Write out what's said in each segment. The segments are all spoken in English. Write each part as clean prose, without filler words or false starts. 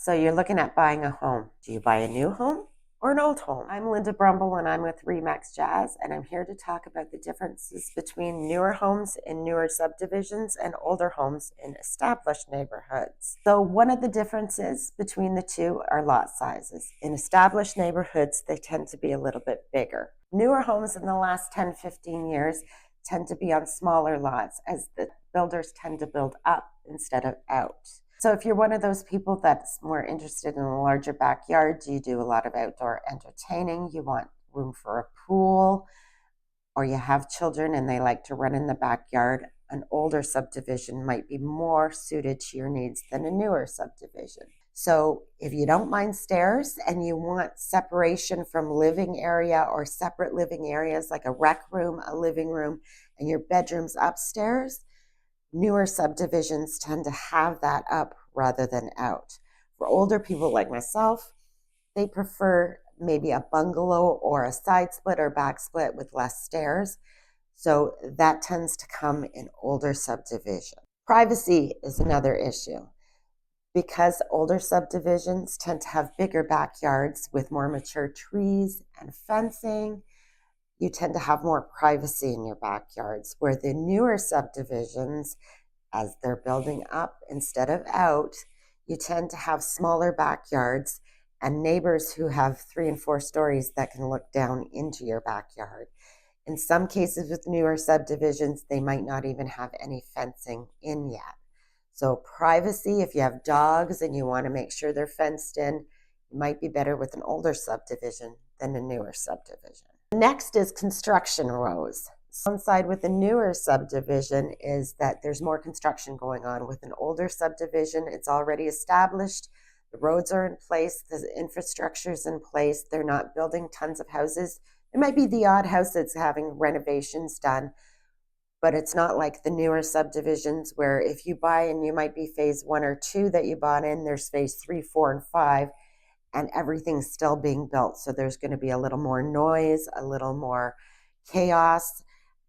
So you're looking at buying a home. Do you buy a new home or an old home? I'm Linda Brumbill and I'm with Remax Jazz, and I'm here to talk about the differences between newer homes in newer subdivisions and older homes in established neighborhoods. So one of the differences between the two are lot sizes. In established neighborhoods, they tend to be a little bit bigger. Newer homes in the last 10-15 years tend to be on smaller lots as the builders tend to build up instead of out. So if you're one of those people that's more interested in a larger backyard, you do a lot of outdoor entertaining, you want room for a pool, or you have children and they like to run in the backyard, an older subdivision might be more suited to your needs than a newer subdivision. So if you don't mind stairs and you want separation from living area or separate living areas like a rec room, a living room, and your bedroom's upstairs, newer subdivisions tend to have that up rather than out. For older people like myself, they prefer maybe a bungalow or a side split or back split with less stairs. So that tends to come in older subdivision. Privacy is another issue. Because older subdivisions tend to have bigger backyards with more mature trees and fencing, you tend to have more privacy in your backyards, where the newer subdivisions, as they're building up instead of out, you tend to have smaller backyards and neighbors who have 3 and 4 stories that can look down into your backyard. In some cases with newer subdivisions, they might not even have any fencing in yet. So privacy, if you have dogs and you want to make sure they're fenced in, it might be better with an older subdivision than a newer subdivision. Next is construction rows. One side with a newer subdivision is that there's more construction going on. With an older subdivision, it's already established. The roads are in place, the infrastructure is in place. They're not building tons of houses. There might be the odd house that's having renovations done, but it's not like the newer subdivisions where if you buy and you might be phase 1 or 2 that you bought in, there's phase 3, 4, and 5, and everything's still being built. So there's going to be a little more noise, a little more chaos.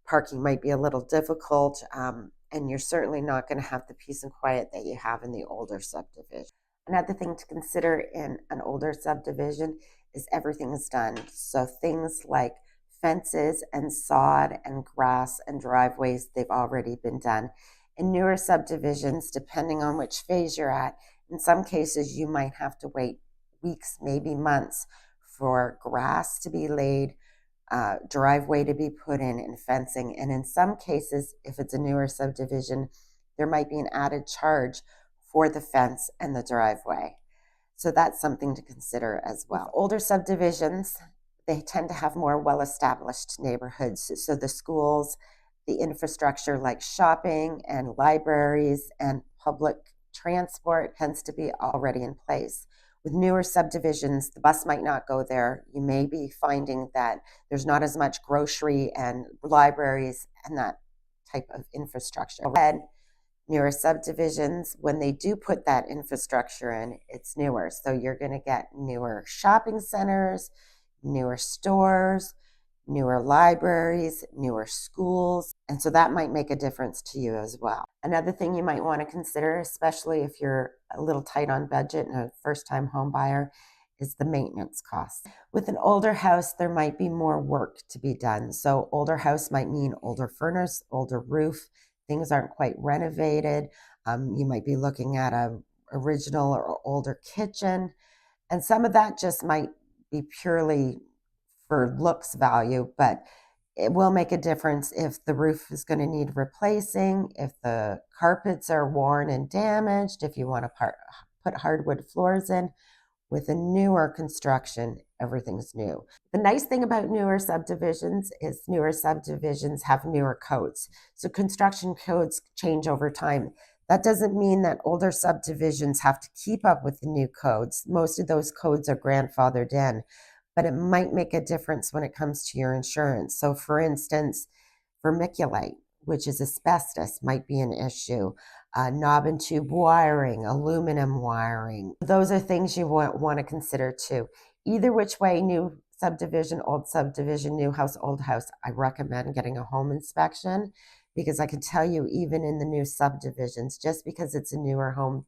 Parking might be a little difficult, and you're certainly not going to have the peace and quiet that you have in the older subdivision. Another thing to consider in an older subdivision is everything is done. So things like fences and sod and grass and driveways, they've already been done. In newer subdivisions, depending on which phase you're at, in some cases you might have to wait weeks, maybe months, for grass to be laid, driveway to be put in, and fencing. And in some cases, if it's a newer subdivision, there might be an added charge for the fence and the driveway. So that's something to consider as well. With older subdivisions, they tend to have more well-established neighborhoods. So the schools, the infrastructure like shopping and libraries and public transport tends to be already in place. With newer subdivisions, the bus might not go there. You may be finding that there's not as much grocery and libraries and that type of infrastructure. And newer subdivisions, when they do put that infrastructure in, it's newer. So you're going to get newer shopping centers, newer stores, newer libraries, newer schools. And so that might make a difference to you as well. Another thing you might want to consider, especially if you're a little tight on budget and a first-time home buyer, is the maintenance costs. With an older house, there might be more work to be done. So older house might mean older furnace, older roof, things aren't quite renovated. You might be looking at a original or older kitchen. And some of that just might be purely for looks value, but it will make a difference if the roof is going to need replacing, if the carpets are worn and damaged, if you want to put hardwood floors in. With a newer construction, everything's new. The nice thing about newer subdivisions is newer subdivisions have newer codes. So construction codes change over time. That doesn't mean that older subdivisions have to keep up with the new codes. Most of those codes are grandfathered in, but it might make a difference when it comes to your insurance. So for instance, vermiculite, which is asbestos, might be an issue. Knob and tube wiring, aluminum wiring. Those are things you want to consider too. Either which way, new subdivision, old subdivision, new house, old house, I recommend getting a home inspection, because I can tell you even in the new subdivisions, just because it's a newer home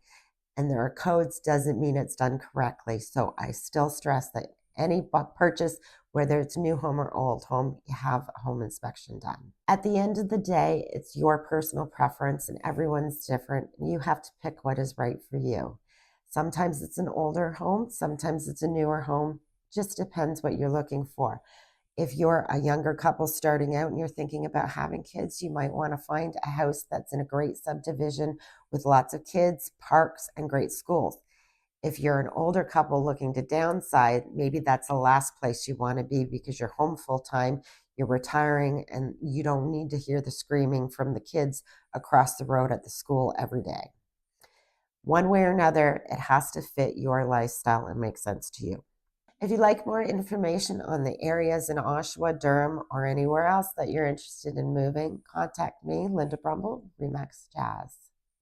and there are codes doesn't mean it's done correctly. So I still stress that any purchase, whether it's new home or old home, you have a home inspection done. At the end of the day, it's your personal preference and everyone's different. You have to pick what is right for you. Sometimes it's an older home, sometimes it's a newer home. Just depends what you're looking for. If you're a younger couple starting out and you're thinking about having kids, you might want to find a house that's in a great subdivision with lots of kids, parks, and great schools. If you're an older couple looking to downside, maybe that's the last place you want to be because you're home full time, you're retiring, and you don't need to hear the screaming from the kids across the road at the school every day. One way or another, it has to fit your lifestyle and make sense to you. If you'd like more information on the areas in Oshawa, Durham, or anywhere else that you're interested in moving, contact me, Linda Brumbill, Remax Jazz.